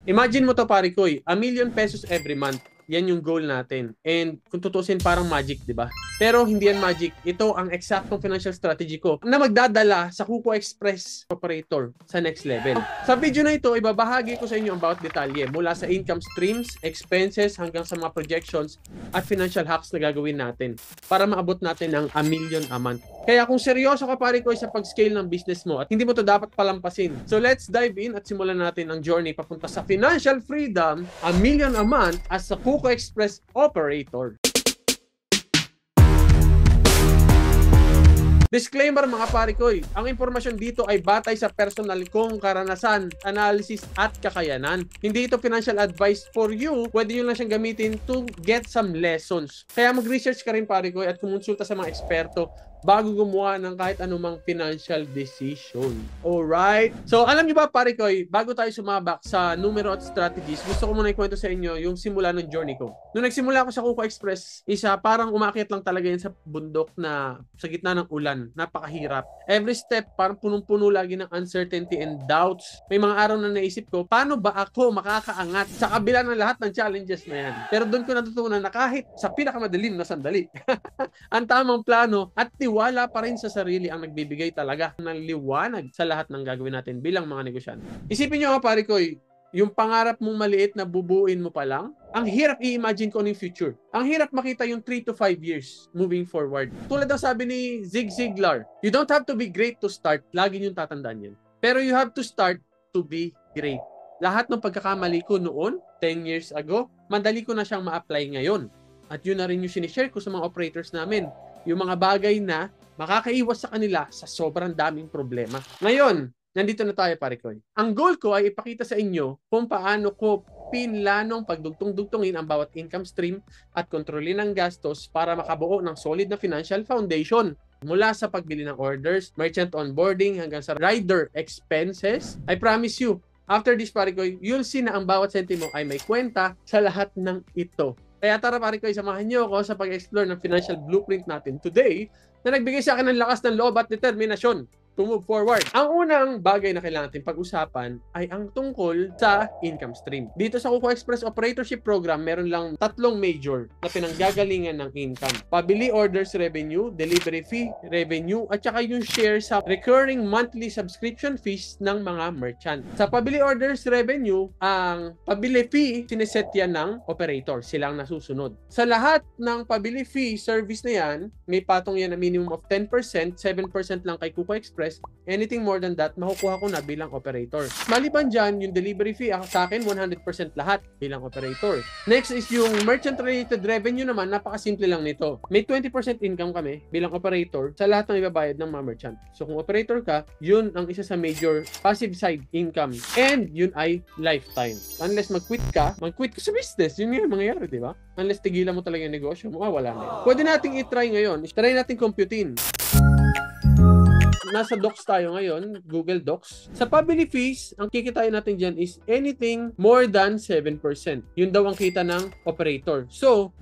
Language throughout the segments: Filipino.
Imagine mo to pare ko, ₱1,000,000 every month. Yan yung goal natin. And kung tutusin parang magic, di ba? Pero hindi yan magic. Ito ang eksaktong financial strategy ko na magdadala sa Kuko Express operator sa next level. Sa video na ito, ibabahagi ko sa inyo ang bawat detalye mula sa income streams, expenses, hanggang sa mga projections at financial hacks na gagawin natin para maabot natin ng ₱1,000,000 a month. Kaya kung seryoso ka pare ko sa pag-scale ng business mo at hindi mo to dapat palampasin. So let's dive in at simulan natin ang journey papunta sa financial freedom, ₱1,000,000 a month as a Kuko Express operator. Disclaimer mga pare ko, ang impormasyon dito ay batay sa personal kong karanasan, analysis at kakayanan. Hindi ito financial advice for you, pwede nyo lang siyang gamitin to get some lessons. Kaya mag-research ka rin pare ko at kumonsulta sa mga eksperto bago gumawa ng kahit anumang financial decision. Alright? So, alam nyo ba pare ko, bago tayo sumabak sa numero at strategies, gusto ko muna ikwento sa inyo yung simula ng journey ko. Nung nagsimula ako sa Kuko Express, parang umakyat lang talaga yan sa bundok na sa gitna ng ulan. Napakahirap. Every step, parang punong-puno lagi ng uncertainty and doubts. May mga araw na naisip ko, paano ba ako makakaangat sa kabila ng lahat ng challenges na yan? Pero doon ko natutunan na kahit sa pinakamadilim na sandali, ang tamang plano at tiwala pa rin sa sarili ang nagbibigay talaga ng liwanag sa lahat ng gagawin natin bilang mga negosyante. Isipin nyo pare ko, yung pangarap mong maliit na bubuin mo pa lang, ang hirap i-imagine ko ng future. Ang hirap makita yung 3 to 5 years moving forward. Tulad ng sabi ni Zig Ziglar, you don't have to be great to start. Lagi niyong tatandaan yan. Pero you have to start to be great. Lahat ng pagkakamali ko noon, 10 years ago, madali ko na siyang ma-apply ngayon. At yun na rin yung sinishare ko sa mga operators namin. Yung mga bagay na makakaiwas sa kanila sa sobrang daming problema. Ngayon, nandito na tayo pare ko. Ang goal ko ay ipakita sa inyo kung paano ko pinlanong pagdugtong-dugtongin ang bawat income stream at kontrolin ang gastos para makabuo ng solid na financial foundation. Mula sa pagbili ng orders, merchant onboarding hanggang sa rider expenses, I promise you, after this pare ko, you'll see na ang bawat sentimo ay may kwenta sa lahat ng ito. Kaya tara pare ko, samahan niyo ako sa pag-explore ng financial blueprint natin today na nagbigay sa akin ng lakas ng loob at determinasyon to move forward. Ang unang bagay na kailangan natin pag-usapan ay ang tungkol sa income stream. Dito sa Kuko Express Operatorship Program, meron lang 3 major na pinanggagalingan ng income. Pabili orders revenue, delivery fee revenue, at saka yung share sa recurring monthly subscription fees ng mga merchant. Sa pabili orders revenue, ang pabili fee, sineset yan ng operator. Silang nasusunod. Sa lahat ng pabili fee service na yan, may patong yan na minimum of 10%, 7% lang kay Kuko Express. Anything more than that, makukuha ko na bilang operator. Maliban dyan, yung delivery fee, sa akin, 100% lahat bilang operator. Next is yung merchant-related revenue naman, napakasimple lang nito. May 20% income kami bilang operator sa lahat ng ibabayad ng mga merchant. So kung operator ka, yun ang isa sa major passive side income. And yun ay lifetime. Unless mag-quit ka sa business, yun yung mangyayari, di ba? Unless tigilan mo talaga yung negosyo mo, wala na. Pwede nating i-try ngayon. Try natin computein. Nasa Docs tayo ngayon, Google Docs. Sa pabili fees, ang kikitain natin dyan is anything more than 7%. Yun daw ang kita ng operator. So,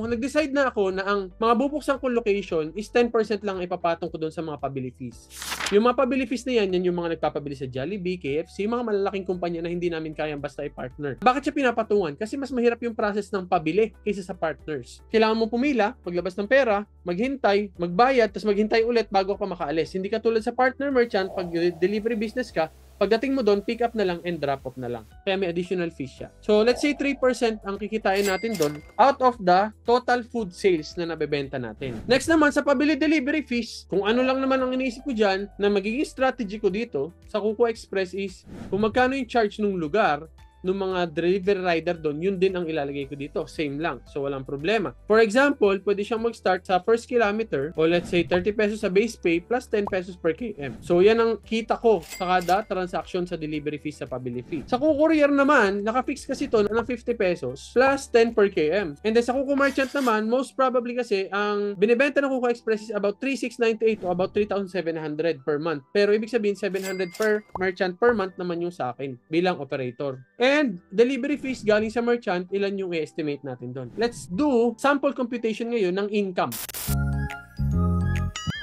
nag-decide na ako na ang mga bubuksan kong location is 10% lang ipapatong ko doon sa mga pabili fees. Yung mga pabili fees na yan yung mga nagpapabili sa Jollibee, KFC, mga malalaking kumpanya na hindi namin kayang basta i-partner. Bakit siya pinapatungan? Kasi mas mahirap yung process ng pabili kaysa sa partners. Kailangan mo pumila, maglabas ng pera, maghintay, magbayad, tapos maghintay ulit bago ka makaalis. Hindi ka tulad sa partner merchant, pag delivery business ka, pagdating mo doon, pick up na lang and drop off na lang. Kaya may additional fees siya. So, let's say 3% ang kikitain natin doon out of the total food sales na nabebenta natin. Next naman, sa pabili delivery fees, kung ano lang naman ang iniisip ko dyan, na magiging strategy ko dito sa Kuko Express is, kung magkano yung charge ng lugar, ng mga delivery rider doon, yun din ang ilalagay ko dito. Same lang. So, walang problema. For example, pwede siyang mag-start sa first kilometer o let's say 30 pesos sa base pay plus 10 pesos per km. So, yan ang kita ko sa kada transaction sa delivery fees sa pabili fee. Sa Kuko Courier naman, naka-fix kasi ito ng 50 pesos plus 10 per km. And then sa Kuko Merchant naman, most probably kasi ang binibenta ng Kuko Express is about 3,698 o about 3,700 per month. Pero ibig sabihin, 700 per merchant per month naman yung sa akin bilang operator. And delivery fees galing sa merchant, ilan yung i-estimate natin doon. Let's do sample computation ngayon ng income.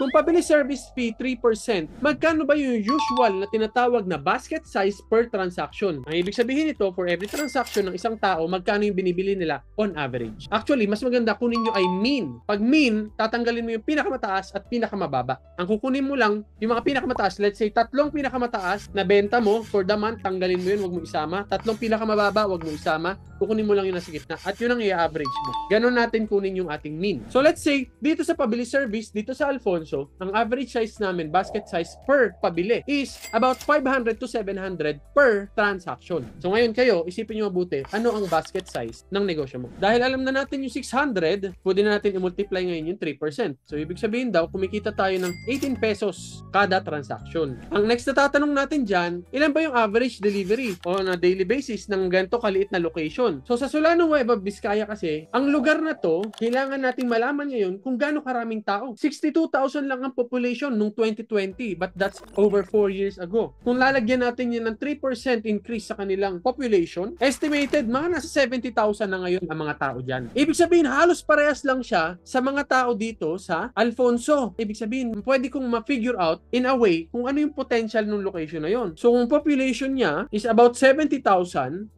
Kung pabili service fee 3%, magkano ba yung usual na tinatawag na basket size per transaction? Ang ibig sabihin nito, for every transaction ng isang tao, magkano yung binibili nila on average? Actually, mas maganda kunin nyo ay mean. Pag mean, tatanggalin mo yung pinakamataas at pinakamababa. Ang kukunin mo lang, yung mga pinakamataas, let's say, 3 pinakamataas na benta mo for the month, tanggalin mo yun, wag mo isama. 3 pinakamababa, wag mo isama. Kukunin mo lang yung nasa gitna at yun ang i-average mo. Ganon natin kunin yung ating mean. So let's say, dito sa pabili service, dito sa Alfonso, ang average size namin, basket size per pabili is about 500 to 700 per transaction. So ngayon kayo, isipin nyo mabuti, ano ang basket size ng negosyo mo? Dahil alam na natin yung 600, pwede na natin i-multiply ngayon yung 3%. So ibig sabihin daw, kumikita tayo ng 18 pesos kada transaction. Ang next na tatanong natin dyan, ilan ba yung average delivery on a daily basis ng ganito kaliit na location? So sa Solano, Nueva Vizcaya kasi, ang lugar na to, kailangan nating malaman ngayon kung gaano karaming tao. 62,000 lang ang population nung 2020, but that's over 4 years ago. Kung lalagyan natin yan ng 3% increase sa kanilang population, estimated mga nasa 70,000 na ngayon ang mga tao dyan. Ibig sabihin, halos parehas lang siya sa mga tao dito sa Alfonso. Ibig sabihin, pwede kong ma-figure out in a way kung ano yung potential ng location na yon. So kung population niya is about 70,000,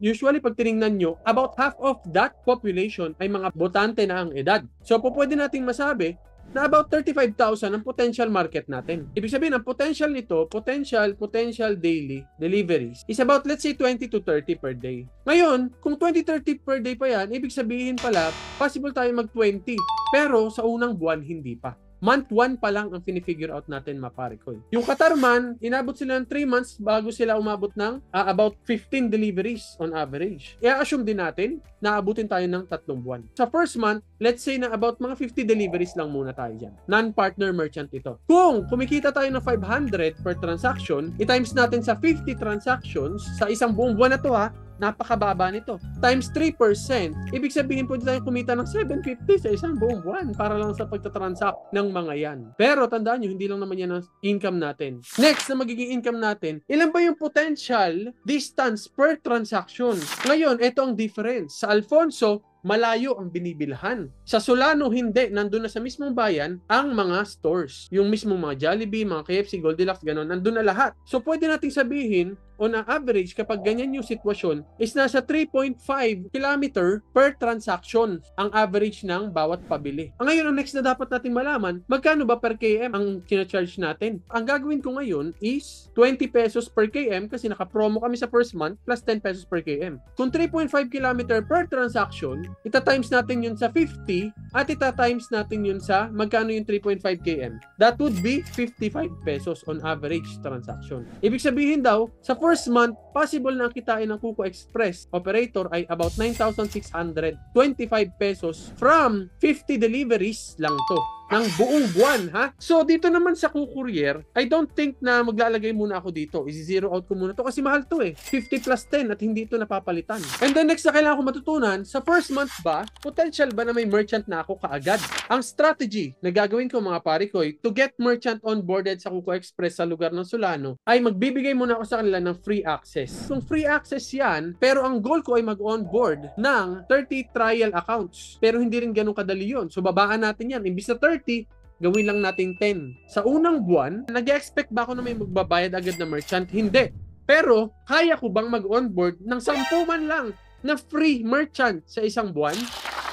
usually pag tinignan nyo, about half of that population ay mga botante na ang edad. So pwede nating masabi na about 35,000 ang potential market natin. Ibig sabihin, ang potential nito, potential daily deliveries is about, let's say, 20 to 30 per day. Ngayon, kung 20-30 per day pa yan, ibig sabihin pala, possible tayo mag-20. Pero sa unang buwan, hindi pa. Month 1 pa lang ang finifigure out natin, maparikoy. Yung Katarman, inabot sila ng 3 months bago sila umabot ng about 15 deliveries on average. I-assume din natin na abutin tayo ng 3 buwan. Sa first month, let's say na about mga 50 deliveries lang muna tayo dyan. Non-partner merchant ito. Kung kumikita tayo ng 500 per transaction, i-times natin sa 50 transactions, sa isang buong buwan na to napakababa nito. Times 3%, ibig sabihin pwede tayong kumita ng 750 sa isang buong buwan para lang sa pagtatransact ng mga yan. Pero tandaan nyo, hindi lang naman yan ang income natin. Next na magiging income natin, ilan ba yung potential distance per transaction? Ngayon, ito ang difference. Sa Alfonso, malayo ang binibilhan. Sa Solano, hindi. Nandun na sa mismong bayan ang mga stores. Yung mismong mga Jollibee, mga KFC, Goldilocks, gano'n, nandun na lahat. So, pwede nating sabihin, on an average, kapag ganyan yung sitwasyon, is nasa 3.5 kilometer per transaction ang average ng bawat pabili. Ngayon, ang next na dapat natin malaman, magkano ba per KM ang kinacharge natin? Ang gagawin ko ngayon is 20 pesos per KM kasi naka-promo kami sa first month plus 10 pesos per KM. Kung 3.5 kilometer per transaction, ita-times natin yun sa 50 at ita-times natin yun sa magkano yung 3.5 km. That would be 55 pesos on average transaction. Ibig sabihin daw, sa first month, possible na kitain ng Kuko Express operator ay about 9,625 pesos from 50 deliveries lang to. Ng buong buwan, ha? So, dito naman sa Courier, I don't think na maglalagay muna ako dito. I-zero out ko muna to kasi mahal to 50 plus 10 at hindi ito napapalitan. And then next na kailangan ko matutunan, sa first month ba, potential ba na may merchant na ako kaagad? Ang strategy na gagawin ko mga pare ko to get merchant onboarded sa Kuko Express sa lugar ng Solano ay magbibigay muna ako sa kanila ng free access. Kung free access yan, pero ang goal ko ay mag-onboard ng 30 trial accounts. Pero hindi rin ganun kadali yun. So, babaan natin yan. Imbis na 30, gawin lang natin 10. Sa unang buwan, nag-expect ba ako na may magbabayad agad na merchant? Hindi. Pero, kaya ko bang mag-onboard ng 10 man lang na free merchant sa isang buwan?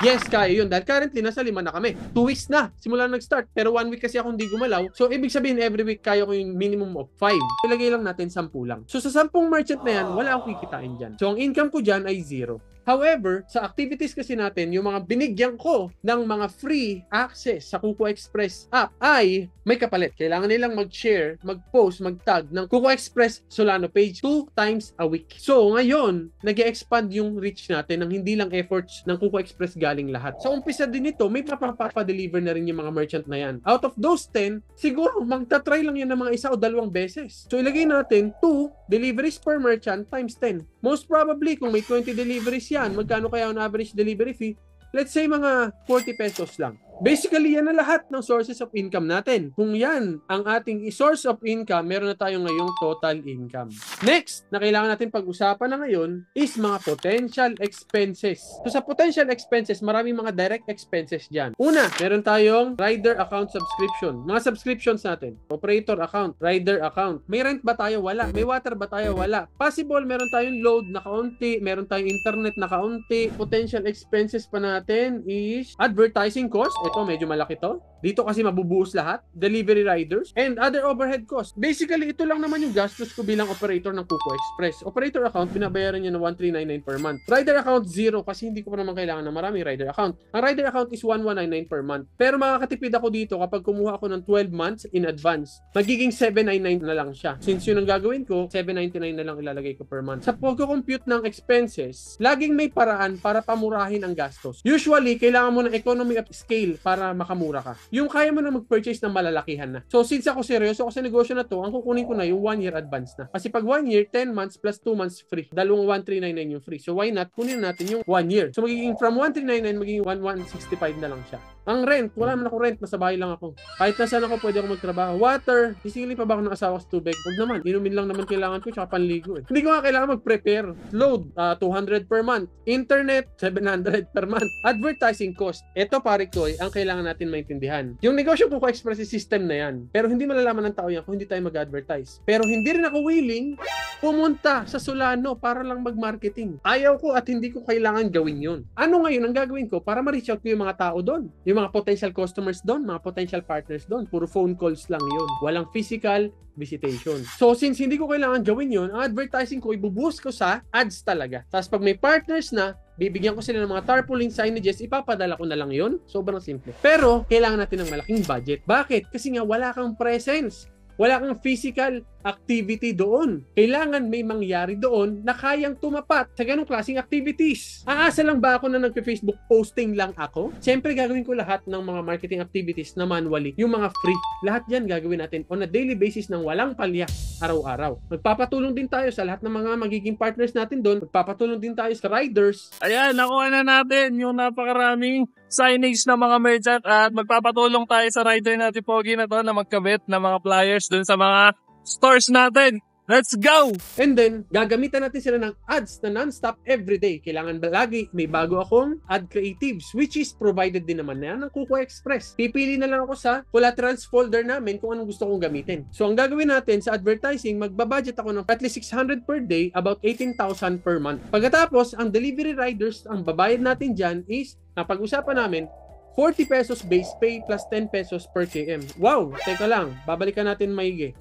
Yes, kaya yun. Dahil currently, nasa 5 na kami. 2 weeks na. Simula nag-start. Pero 1 week kasi ako hindi gumalaw. So, ibig sabihin, every week kaya ko yung minimum of 5. Ilagay lang natin 10 lang. So, sa 10 merchant na yan, wala akong kikitain dyan. So, ang income ko dyan ay 0. However, sa activities kasi natin, yung mga binigyan ko ng mga free access sa Kuko Express app ay may kapalit. Kailangan nilang mag-share, mag-post, mag-tag ng Kuko Express Solano page 2 times a week. So, ngayon, nag-expand yung reach natin ng hindi lang efforts ng Kuko Express galing lahat. Sa umpisa din ito, may papapa-deliver na rin yung mga merchant na yan. Out of those 10, siguro magta-try lang yan ng mga 1 o 2 beses. So, ilagay natin 2 deliveries per merchant times 10. Most probably, kung may 20 deliveries yan, magkano kaya ang average delivery fee? Let's say mga 40 pesos lang. Basically, yan na lahat ng sources of income natin. Kung yan ang ating source of income, meron na tayo ngayong total income. Next, na kailangan natin pag-usapan na ngayon is mga potential expenses. So sa potential expenses, maraming mga direct expenses dyan. Una, meron tayong rider account subscription. Mga subscriptions natin. Operator account, rider account. May rent ba tayo? Wala. May water ba tayo? Wala. Possible, meron tayong load na kaunti, meron tayong internet na kaunti. Potential expenses pa natin is advertising cost. Ito, medyo malaki to. Dito kasi mabubuhos lahat. Delivery riders and other overhead costs. Basically, ito lang naman yung gastos ko bilang operator ng Kuko Express. Operator account, binabayaran niya ng 1,399 per month. Rider account, 0 kasi hindi ko pa naman kailangan ng maraming rider account. Ang rider account is 1,199 per month. Pero makakatipid ako dito kapag kumuha ako ng 12 months in advance. Magiging 799 na lang siya. Since yun ang gagawin ko, 799 na lang ilalagay ko per month. Sa pag-compute ng expenses, laging may paraan para pamurahin ang gastos. Usually, kailangan mo ng economy of scale para makamura ka. Yung kaya mo na mag-purchase ng malalakihan na. So, since ako seryoso ako sa negosyo na to, ang kukunin ko na yung 1 year advance na. Kasi pag 1 year, 10 months plus 2 months free. Dalawang 1,399 yung free. So, why not? Kunin natin yung 1 year. So, magiging from 1,399, magiging 1,165 na lang siya. Ang rent, wala man ako rent, nasa bahay lang ako. Kahit nasaan ako, pwede ako magtrabaho. Water, sisingilin pa ba ako ng asawa sa tubig? Huwag naman, inumin lang naman kailangan ko, tsaka panligo eh. Hindi ko nga kailangan mag-prepare. Load, 200 per month. Internet, 700 per month. Advertising cost. Ito pare ko ang kailangan natin maintindihan. Yung negosyo Kuko Express system na yan. Pero hindi malalaman ng tao yan kung hindi tayo mag-advertise. Pero hindi rin ako willing pumunta sa Solano para lang mag-marketing. Ayaw ko at hindi ko kailangan gawin yun. Ano ngayon ang gagawin ko para ma-reach out ko yung mga tao doon? Yung mga potential customers doon, mga potential partners doon, puro phone calls lang yun. Walang physical visitation. So, since hindi ko kailangan gawin yun, ang advertising ko, ibubuhos ko sa ads talaga. Tapos pag may partners na, bibigyan ko sila ng mga tarpaulin signages, ipapadala ko na lang yun. Sobrang simple. Pero, kailangan natin ng malaking budget. Bakit? Kasi nga, wala kang presence. Wala kang physical activity doon. Kailangan may mangyari doon na kayang tumapat sa ganong klaseng activities. Aasa lang ba ako na nagpe-Facebook posting lang ako? Siyempre gagawin ko lahat ng mga marketing activities na manually. Yung mga free. Lahat yan gagawin natin on a daily basis ng walang palya araw-araw. Magpapatulong din tayo sa lahat ng mga magiging partners natin doon. Magpapatulong din tayo sa riders. Ayan, nakuha na natin yung napakaraming signage ng mga merchant at magpapatulong tayo sa rider natin Pogi na to na magkabit ng mga flyers dun sa mga stores natin. Let's go! And then, gagamitan natin sila ng ads na non-stop everyday. Kailangan ba lagi may bago akong ad creatives which is provided din naman na yan ng Kuko Express. Pipili na lang ako sa collaterals folder namin kung anong gusto kong gamitin. So, ang gagawin natin sa advertising, magbabudget ako ng at least 600 per day, about 18,000 per month. Pagkatapos, ang delivery riders, ang babayad natin dyan is, napag-usapan namin, 40 pesos base pay plus 10 pesos per km. Wow! Teka lang, babalikan natin maigi.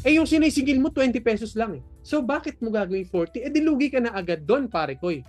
Eh yung sinisingil mo 20 pesos lang eh. So bakit mo gagawin 40? Eh dilugi ka na agad doon pare ko eh.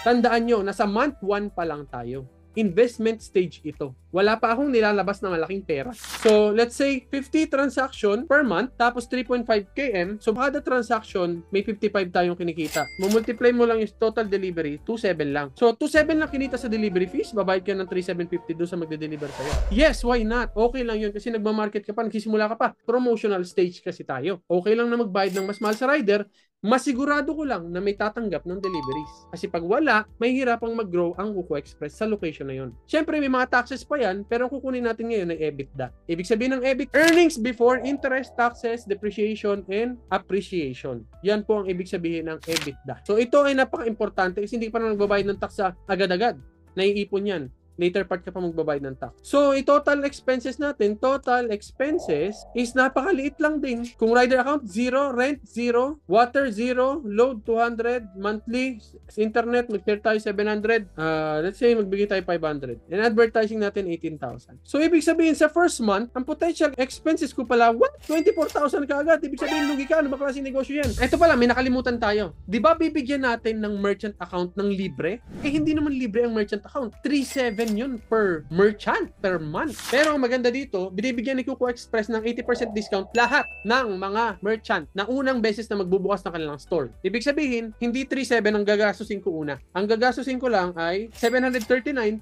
Tandaan nyo, nasa month 1 pa lang tayo. Investment stage ito. Wala pa akong nilalabas na malaking pera. So, let's say 50 transaction per month, tapos 3.5 km. So, kada transaction, may 55 tayong kinikita. Multiply mo lang yung total delivery, 2.7 lang. So, 2.7 lang kinita sa delivery fees, babayad ka ng 3,750 doon sa magde-deliver sa'yo. Yes, why not? Okay lang yun kasi nagmamarket ka pa, nagsisimula ka pa. Promotional stage kasi tayo. Okay lang na magbayad ng mas mahal sa rider, masigurado ko lang na may tatanggap ng deliveries. Kasi pag wala, may hirapang mag-grow ang Kuko Express sa location na yun. Siyempre, may mga taxes pa yan, pero ang kukunin natin ngayon ay EBITDA. Ibig sabihin ng EBIT, earnings before interest, taxes, depreciation, and appreciation. Yan po ang ibig sabihin ng EBITDA. So, ito ay napaka-importante kasi hindi pa na nagbabayad ng tax agad-agad. Naiipon yan. Later part ka pa magbabayad ng tax. So, total expenses natin, total expenses is napakaliit lang din. Kung rider account, 0, rent, 0, water, 0, load, 200, monthly, internet, mag-clear tayo 700, let's say, magbigay tayo 500. And advertising natin, 18,000. So, ibig sabihin, sa first month, ang potential expenses ko pala, 24,000 ka agad. Ibig sabihin, lugi ka. Ano ba klaseng negosyo yan? Ito pala, may nakalimutan tayo. Di ba bibigyan natin ng merchant account ng libre? Eh, hindi naman libre ang merchant account. 3,700 yun per merchant per month. Pero ang maganda dito, binibigyan ni Kuko Express ng 80% discount lahat ng mga merchant na unang beses na magbubukas ng kanilang store. Ibig sabihin, hindi 3,700 ang gagastusin ko una. Ang gagastusin ko lang ay 739.6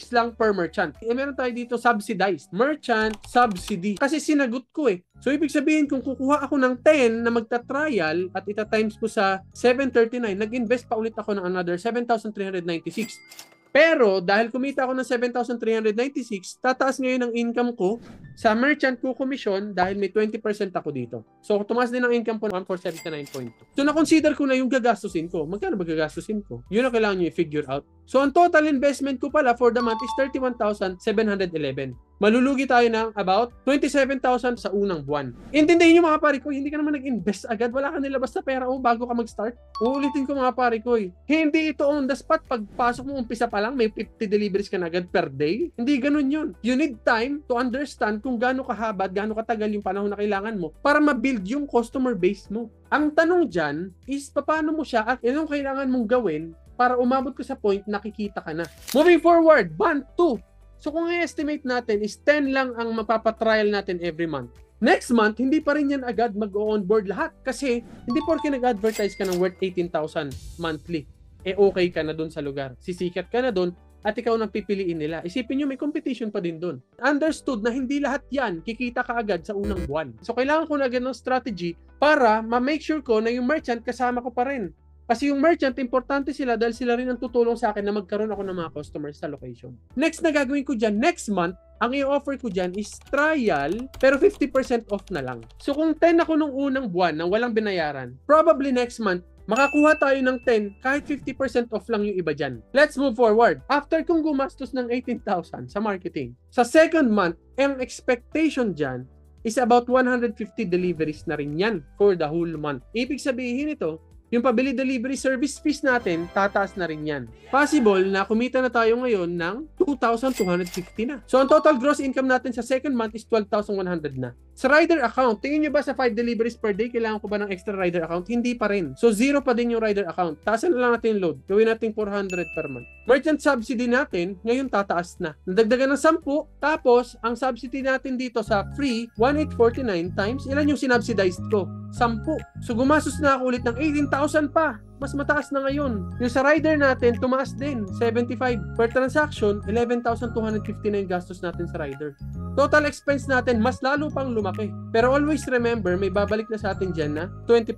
lang per merchant. E meron tayo dito subsidized. Merchant subsidy. Kasi sinagot ko eh. So, ibig sabihin, kung kukuha ako ng 10 na magta-trial at ita-times ko sa 739, nag-invest pa ulit ako ng another 7,396. Pero dahil kumita ako ng 7,396, tataas ngayon ang income ko sa merchant ko commission dahil may 20% ako dito. So tumaas din ang income ko ng 1,479.2. So na-consider ko na yung gagastusin ko. Magkano ba gagastusin ko? Yun ang kailangan nyo i-figure out. So ang total investment ko pala for the month is 31,711. Malulugi tayo ng about 27,000 sa unang buwan. Intindihin nyo mga pare ko, hindi ka naman nag-invest agad. Wala ka nilabas na pera bago ka mag-start. Uulitin ko mga pare ko, hindi ito on the spot. Pagpasok mo umpisa pa lang, may 50 deliveries ka na agad per day. Hindi ganun yun. You need time to understand kung gaano kahaba at gaano katagal yung panahon na kailangan mo para ma-build yung customer base mo. Ang tanong dyan is paano mo siya at anong kailangan mong gawin para umabot ka sa point na kikita ka na. Moving forward, month 2. So kung i-estimate natin is 10 lang ang mapapatrial natin every month. Next month, hindi pa rin yan agad mag-onboard lahat kasi hindi porke nag-advertise ka ng worth 18,000 monthly. Okay ka na dun sa lugar. Sisikat ka na dun at ikaw nang pipiliin nila. Isipin nyo may competition pa din dun. Understood na hindi lahat yan kikita ka agad sa unang buwan. So kailangan ko na agad ng strategy para ma-make sure ko na yung merchant kasama ko pa rin. Kasi yung merchant, importante sila dahil sila rin ang tutulong sa akin na magkaroon ako ng mga customers sa location. Next na gagawin ko dyan, next month, ang i-offer ko dyan is trial, pero 50% off na lang. So kung 10 ako nung unang buwan na walang binayaran, probably next month, makakuha tayo ng 10 kahit 50% off lang yung iba dyan. Let's move forward. After kong gumastos ng 18,000 sa marketing, sa second month, ang expectation dyan is about 150 deliveries na rin yan for the whole month. Ibig sabihin ito, yung pabili delivery service fees natin, tataas na rin yan. Possible na kumita na tayo ngayon ng 2,250 na. So, ang total gross income natin sa second month is 12,100 na. Sa rider account, tingin nyo ba sa 5 deliveries per day, kailangan ko ba ng extra rider account? Hindi pa rin. So, 0 pa din yung rider account. Taasan na lang natin yung load. Gawin natin 400 per month. Merchant subsidy natin, ngayon tataas na. Nadagdagan ng 10, tapos, ang subsidy natin dito sa free, 1,849 times, ilan yung sinubsidized ko? 10. So, gumastos na ako ulit ng 18,000 pa. Mas mataas na ngayon. Yung sa rider natin, tumaas din. 75. Per transaction, 11,250 na yung gastos natin sa rider. Total expense natin, mas lalo pang lumaki. Pero always remember, may babalik na sa atin dyan na 20%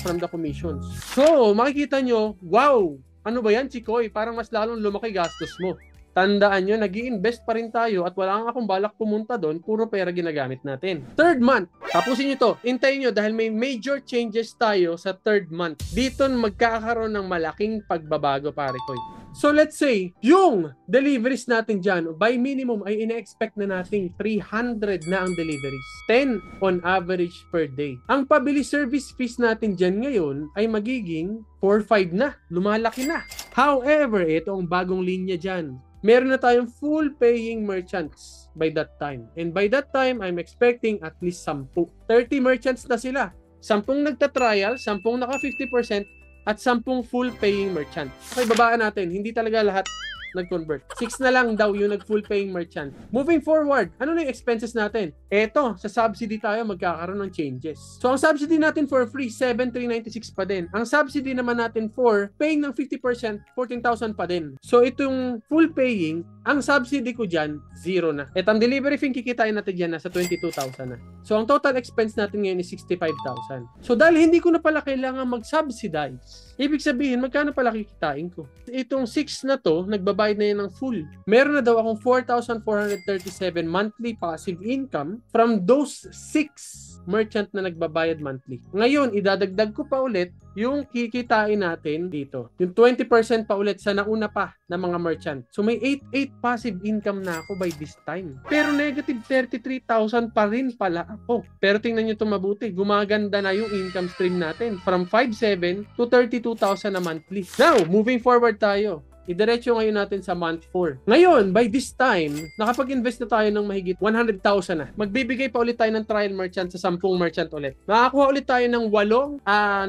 from the commissions. So, makikita nyo, wow! Ano ba yan, Chikoy? Parang mas lalong lumaki gastos mo. Tandaan nyo, nag-i-invest pa rin tayo at wala akong balak pumunta doon, puro pera ginagamit natin. Third month, tapusin nyo to. Hintayin nyo dahil may major changes tayo sa third month. Dito magkakaroon ng malaking pagbabago, pare ko. So let's say, yung deliveries natin dyan, by minimum ay ina-expect na nating 300 na ang deliveries. 10 on average per day. Ang pabili service fees natin dyan ngayon ay magiging 4-5 na. Lumalaki na. However, ito ang bagong linya dyan. Meron na tayong full paying merchants by that time. And by that time, I'm expecting at least 10. 30 merchants na sila. 10 nagta-trial, 10 naka 50%, at 10 full paying merchant. Okay, babaan natin. Hindi talaga lahat nag-convert. 6 na lang daw yung nag-full paying merchant. Moving forward, ano na yung expenses natin? Eto, sa subsidy tayo magkakaroon ng changes. So, ang subsidy natin for free, 7,396 pa din. Ang subsidy naman natin for paying ng 50%, 14,000 pa din. So, itong full paying, ang subsidy ko dyan, 0 na. At ang delivery fee kikitain natin dyan, nasa 22,000 na. So, ang total expense natin ngayon is 65,000. So, dahil hindi ko na pala kailangan mag-subsidize, ibig sabihin, magkano pala kikitain ko? Itong 6 na to, nagbabayad na yan ng full. Meron na daw akong 4,437 monthly passive income from those 6 merchant na nagbabayad monthly. Ngayon, idadagdag ko pa ulit yung kikitain natin dito. Yung 20% pa ulit sa nauna pa na mga merchant. So may 88 passive income na ako by this time. Pero negative 33,000 pa rin pala ako. Pero tingnan nyo ito mabuti. Gumaganda na yung income stream natin from 5,700 to 32,000 na monthly. Now, moving forward tayo. Idiretso ngayon natin sa month 4. Ngayon, by this time, nakapag-invest na tayo ng mahigit 100,000 na. Magbibigay pa ulit tayo ng trial merchant sa 10 merchant ulit. Makakuha ulit tayo ng 8,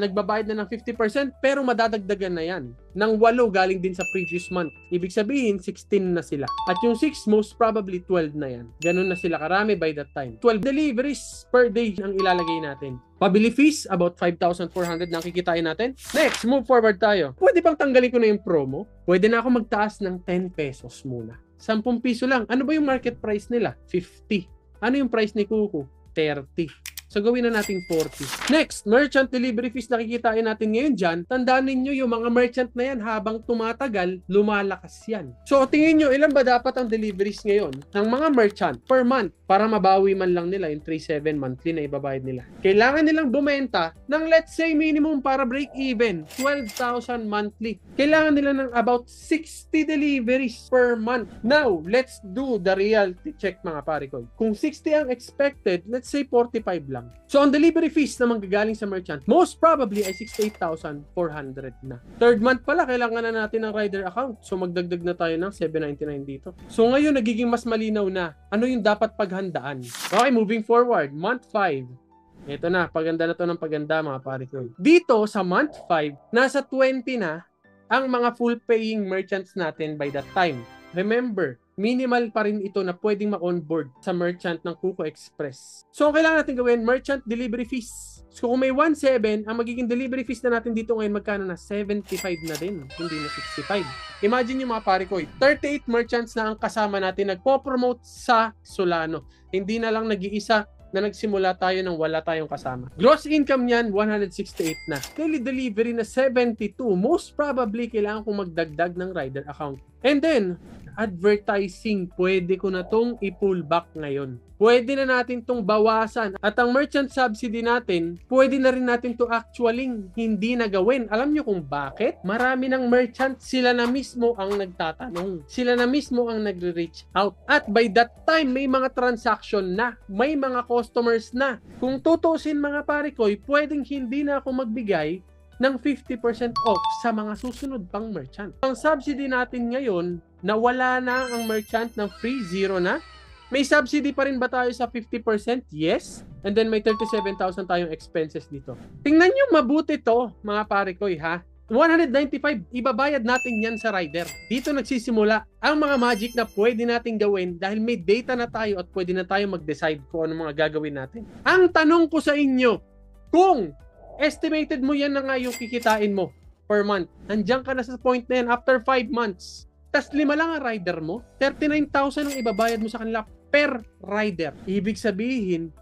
nagbabayad na ng 50%, pero madadagdagan na yan. Ng 8 galing din sa previous month. Ibig sabihin, 16 na sila. At yung 6, most probably 12 na yan. Ganun na sila karami by that time. 12 deliveries per day ang ilalagay natin. Pabili fees, about 5,400 na kikitain natin. Next, move forward tayo. Pwede bang tanggalin ko na yung promo? Pwede na ako magtaas ng 10 pesos muna. 10 piso lang. Ano ba yung market price nila? 50. Ano yung price ni Kuku? 30. So gawin na natin 40. Next, merchant delivery fees nakikitain natin ngayon dyan. Tandaan ninyo yung mga merchant na yan habang tumatagal, lumalakas yan. So tingin nyo, ilan ba dapat ang deliveries ngayon ng mga merchant per month para mabawi man lang nila yung 3,700 monthly na ibabayad nila? Kailangan nilang bumenta ng let's say minimum para break even, 12,000 monthly. Kailangan nila ng about 60 deliveries per month. Now, let's do the reality check mga pare ko. Kung 60 ang expected, let's say 45 lang. So ang delivery fees na manggagaling sa merchant, most probably ay 68,400 na. Third month pala, kailangan na natin ng rider account. So magdagdag na tayo ng 799 dito. So ngayon, nagiging mas malinaw na ano yung dapat paghandaan. Okay, moving forward, month 5. Ito na, paganda na to ng paganda mga pare ko. Dito sa month 5, nasa 20 na ang mga full paying merchants natin by that time. Remember, minimal pa rin ito na pwedeng ma-onboard sa merchant ng Kuko Express. So, ang kailangan natin gawin, merchant delivery fees. So, kung may 1.7, ang magiging delivery fees na natin dito ngayon, magkano na? 75 na din, hindi na 65. Imagine nyo mga pare ko, 38 merchants na ang kasama natin nagpo-promote sa Solano. Hindi na lang nag-iisa na nagsimula tayo nang wala tayong kasama. Gross income niyan, 168 na. Daily delivery na 72. Most probably, kailangan kong magdagdag ng rider account. And then, advertising, pwede ko na tong i-pull back ngayon. Pwede na natin tong bawasan. At ang merchant subsidy natin, pwede na rin natin to actually hindi na gawin. Alam nyo kung bakit? Marami ng merchant, sila na mismo ang nagtatanong. Sila na mismo ang nagre-reach out. At by that time, may mga transaction na. May mga customers na. Kung tutusin mga pare ko, pwedeng hindi na ako magbigay ng 50% off sa mga susunod pang merchant. Ang subsidy natin ngayon, nawala na ang merchant ng free, zero na. May subsidy pa rin ba tayo sa 50%? Yes. And then may 37,000 tayong expenses dito. Tingnan nyo mabuti to, mga pare ko, ha? 195, ibabayad natin yan sa rider. Dito nagsisimula ang mga magic na pwede natin gawin dahil may data na tayo at pwede na tayo mag-decide kung ano mga gagawin natin. Ang tanong ko sa inyo, kung estimated mo yan na nga yung kikitain mo per month, nandiyan ka na sa point na yan after 5 months, tas 5 lang ang rider mo, 39,000 ang ibabayad mo sa kanila per rider. Ibig sabihin,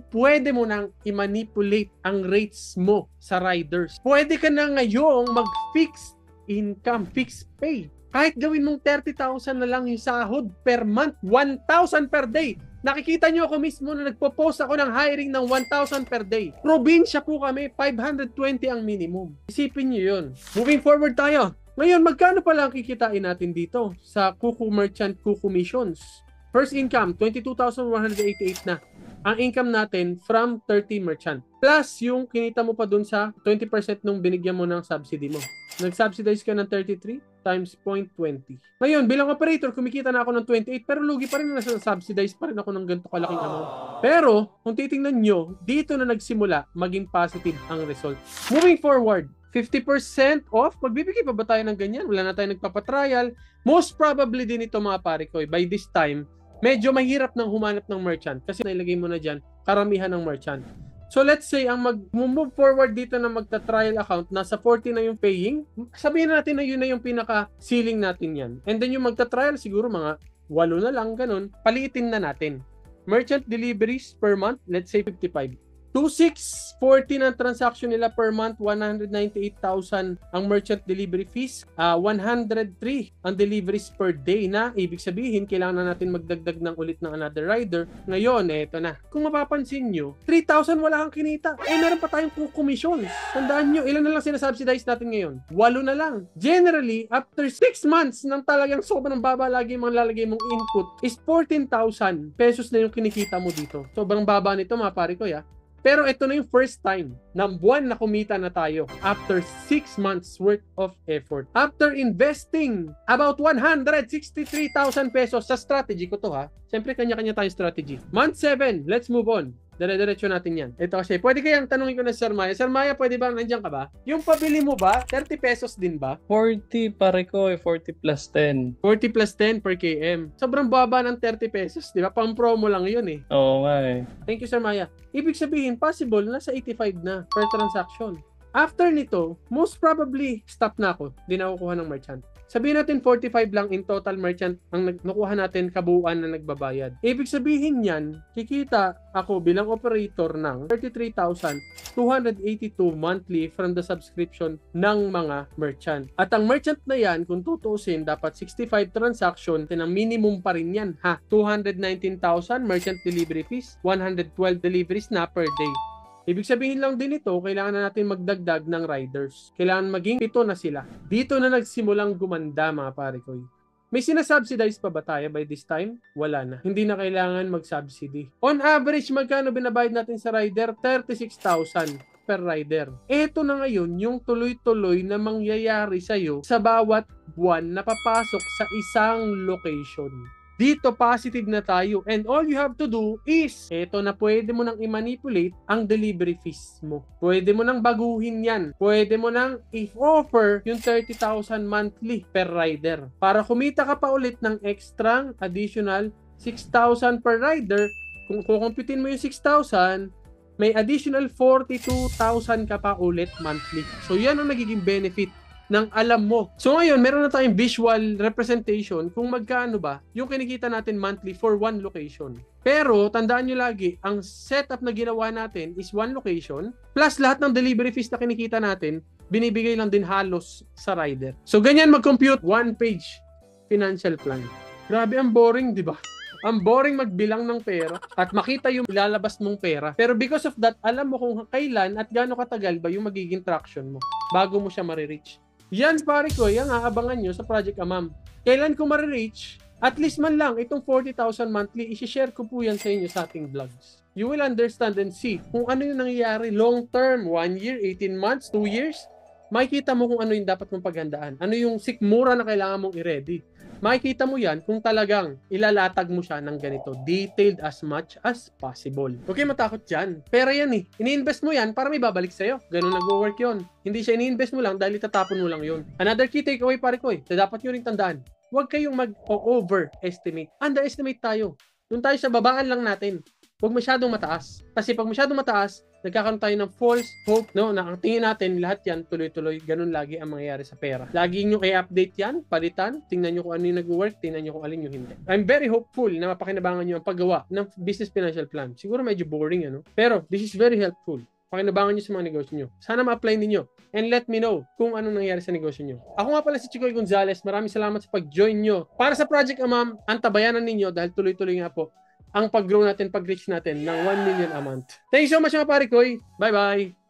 pwede mo nang i-manipulate ang rates mo sa riders. Pwede ka na ngayong mag-fixed income, fixed pay. Kahit gawin mong 30,000 na lang yung sahod per month, 1,000 per day. Nakikita nyo ako mismo na nagpo-post ako ng hiring ng 1,000 per day. Probinsya po kami, 520 ang minimum. Isipin nyo yun. Moving forward tayo. Ngayon, magkano pala ang kikitain natin dito sa Kuko Merchant Kuko Missions? First income, 22,188 na. Ang income natin from 30 merchant. Plus yung kinita mo pa dun sa 20% nung binigyan mo ng subsidy mo. Nag-subsidize ka ng 33 times 0.20. Ngayon, bilang operator, kumikita na ako ng 28 pero lugi pa rin na subsidize pa rin ako ng ganito kalaking amount. Pero, kung titingnan nyo, dito na nagsimula maging positive ang result. Moving forward, 50% off. Magbibigay pa ba tayo ng ganyan? Wala na tayo nagpapatrial. Most probably din ito mga pare ko. By this time, medyo mahirap nang humanap ng merchant kasi nailagay mo na dyan karamihan ng merchant. So let's say ang mag-move forward dito na magta-trial account, nasa 40 na yung paying. Sabihin natin na yun na yung pinaka-ceiling natin yan. And then yung magta-trial siguro mga 8 na lang, ganun. Paliitin na natin. Merchant deliveries per month, let's say 55. 2,640 ng transaction nila per month, 198,000 ang merchant delivery fees, 103 ang deliveries per day na ibig sabihin kailangan na natin magdagdag ng ulit ng another rider. Ngayon, eto na. Kung mapapansin nyo, 3,000 wala kang kinita. Meron pa tayong commissions. Tandaan nyo, ilan na lang sinasubsidize natin ngayon? 8 na lang. Generally, after 6 months nang talagang sobrang baba lagi mong lalagay mong input is 14,000 pesos na yung kinikita mo dito. Sobrang baba nito mga pare ko ya. Pero ito na yung first time ng buwan na kumita na tayo after 6 months worth of effort. After investing about 163,000 pesos sa strategy ko to ha. Siyempre kanya-kanya tayong strategy. Month 7, let's move on. Dire-diretso natin yan. Ito kasi, pwede kayang tanungin ko na Sir Maya. Sir Maya, pwede ba nandiyan ka ba? Yung pabili mo ba, 30 pesos din ba? 40 pare ko 40 plus 10. 40 plus 10 per km. Sobrang baba ng 30 pesos, di ba? Pang promo lang yun eh. Oo nga eh. Thank you Sir Maya. Ibig sabihin, possible, nasa 85 na per transaction. After nito, most probably, stop na ako. Hindi na ako kuha ng merchant. Sabihin natin 45 lang in total merchant ang nakuha natin kabuuan na nagbabayad. Ibig sabihin yan, kikita ako bilang operator ng 33,282 monthly from the subscription ng mga merchant. At ang merchant na yan, kung tutuusin, dapat 65 transaction, ang minimum pa rin yan ha. 219,000 merchant delivery fees, 112 deliveries na per day. Ibig sabihin lang din ito, kailangan na natin magdagdag ng riders. Kailangan maging 7 na sila. Dito na nagsimulang gumanda mga pare ko. May sinasubsidize pa ba tayo by this time? Wala na. Hindi na kailangan mag-subsidy. On average, magkano binabayad natin sa rider? 36,000 per rider. Ito na ngayon yung tuloy-tuloy na mangyayari sa'yo sa bawat buwan na papasok sa isang location. Dito positive na tayo and all you have to do is eto na pwede mo nang i-manipulate ang delivery fees mo. Pwede mo nang baguhin yan. Pwede mo nang i-offer yung 30,000 monthly per rider. Para kumita ka pa ulit ng extra additional 6,000 per rider. Kung kukumputin mo yung 6,000, may additional 42,000 ka pa ulit monthly. So yan ang nagiging benefit ng alam mo. So ngayon, meron na tayong visual representation kung magkano ba yung kinikita natin monthly for one location. Pero, tandaan nyo lagi, ang setup na ginawa natin is one location plus lahat ng delivery fees na kinikita natin, binibigay lang din halos sa rider. So, ganyan mag-compute one page financial plan. Grabe, ang boring, di ba? Ang boring magbilang ng pera at makita yung ilalabas mong pera. Pero because of that, alam mo kung kailan at gaano katagal ba yung magiging traction mo bago mo siya marireach. Yan pare ko, yung aabangan nyo sa Project Amam. Kailan ko marireach, at least man lang, itong 40,000 monthly, isi-share ko po yan sa inyo sa ating vlogs. You will understand and see kung ano yung nangyayari long term, 1 year, 18 months, 2 years. Makikita mo kung ano yung dapat mong paghandaan. Ano yung sikmura na kailangan mong i-ready. Makikita mo yan kung talagang ilalatag mo siya ng ganito. Detailed as much as possible. Okay, matakot yan. Pera yan eh. Ini-invest mo yan para may babalik sa'yo. Ganun nag-work yun. Hindi siya ini-invest mo lang dahil itatapon mo lang yun. Another key takeaway pare ko na dapat nyo rin tandaan. Huwag kayong mag-overestimate. Underestimate tayo. Doon tayo sa babaan lang natin. Huwag masyadong mataas. Kasi pag masyadong mataas, nagkakaroon tayo ng false hope, no? Na ang tingin natin, lahat yan, tuloy-tuloy, ganun lagi ang mangyayari sa pera. Lagi nyo i-update yan, palitan, tingnan nyo kung ano yung nag-work, tingnan nyo kung alin yung hindi. I'm very hopeful na mapakinabangan nyo ang paggawa ng business financial plan. Siguro medyo boring, ano? Pero, this is very helpful. Pakinabangan nyo sa mga negosyo nyo. Sana ma-apply ninyo. And let me know kung anong nangyari sa negosyo nyo. Ako nga pala si Chicoy Gonzales. Maraming salamat sa pag-join nyo. Para sa Project Amam, antabayanan ninyo dahil tuloy-tuloy nga po ang pag-grow natin, pag-reach natin ng 1 million a month. Thank you so much mga pare ko. Bye-bye!